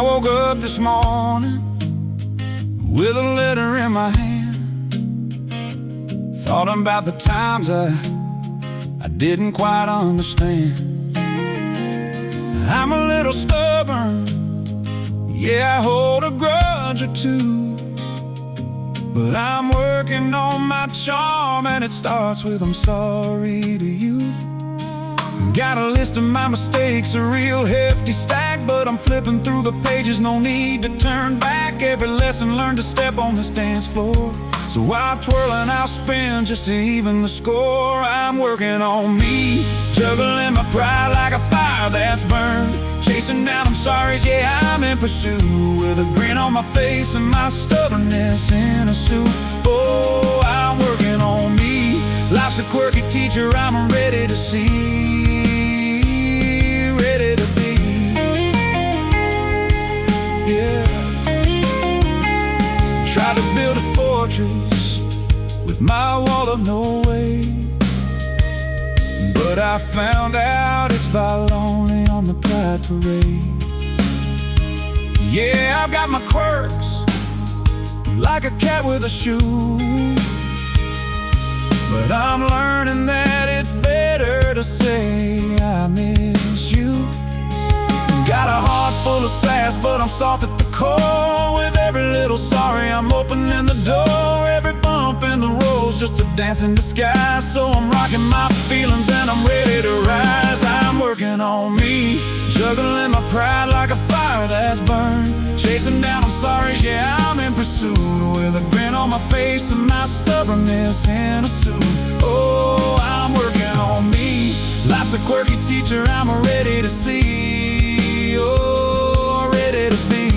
I woke up this morning with a letter in my hand, thought about the times I didn't quite understand. I'm a little stubborn, yeah, I hold a grudge or two, but I'm working on my charm, and it starts with I'm sorry to you. Got a list of my mistakes, a real hefty stack, but I'm flipping through the pages, no need to turn back. Every lesson learned to step on this dance floor, so I'll twirl and I'll spin just to even the score. I'm working on me, juggling my pride like a fire that's burned, chasing down I'm sorry's, yeah, I'm in pursuit, with a grin on my face and my stubbornness in a suit. Oh, I'm working on me, life's a quirky teacher I'm ready to see, ready to be. Yeah, tried to build a fortress with my wall of no way, but I found out it's by lonely on the Pride Parade. Yeah, I've got my quirks, like a cat with a shoe, but I'm learning that it's better to say I miss you. Got a heart full of sass, but I'm soft at the core. With every little sorry, I'm opening the door. Every bump in the road's just a dance in disguise, so I'm rocking my feelings and I'm ready to rise. I'm working on me, juggling my pride like a fire that's burned, chasing down I'm sorry's, yeah, I'm in pursuit, with a grin on my face and my stubbornness in a suit. Oh, I'm working on me, life's a quirky teacher I'm ready to see, oh, ready to be.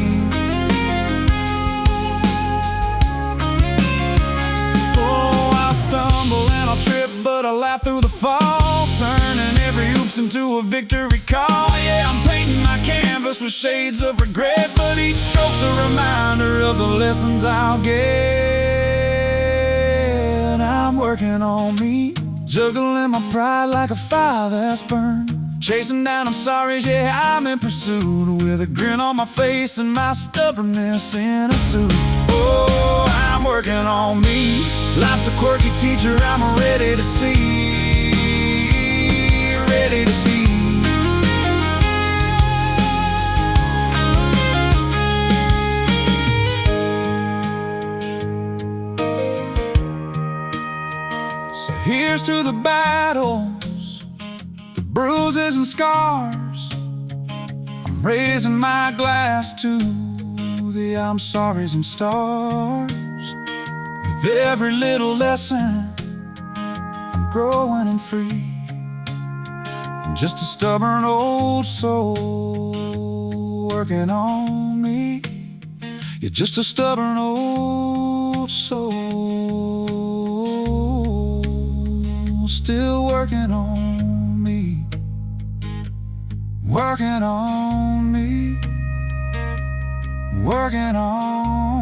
Oh, I'll stumble and I'll trip, but I'll laugh through the fall, turning every oops into a victory call. Yeah, I'm painting my canvas with shades of regret, but each stroke's a reminder of the lessons I'll get. I'm working on me, juggling my pride like a fire that's burned, chasing down I'm sorry's, yeah, I'm in pursuit, with a grin on my face and my stubbornness in a suit. Oh, I'm working on me, life's a quirky teacher I'm ready to see, ready to be. So here's to the battles, the bruises and scars. I'm raising my glass to the I'm sorry's and stars. With every little lesson, I'm growing and free. I'm just a stubborn old soul working on me. You're just a stubborn old soul, still working on me, working on me, working on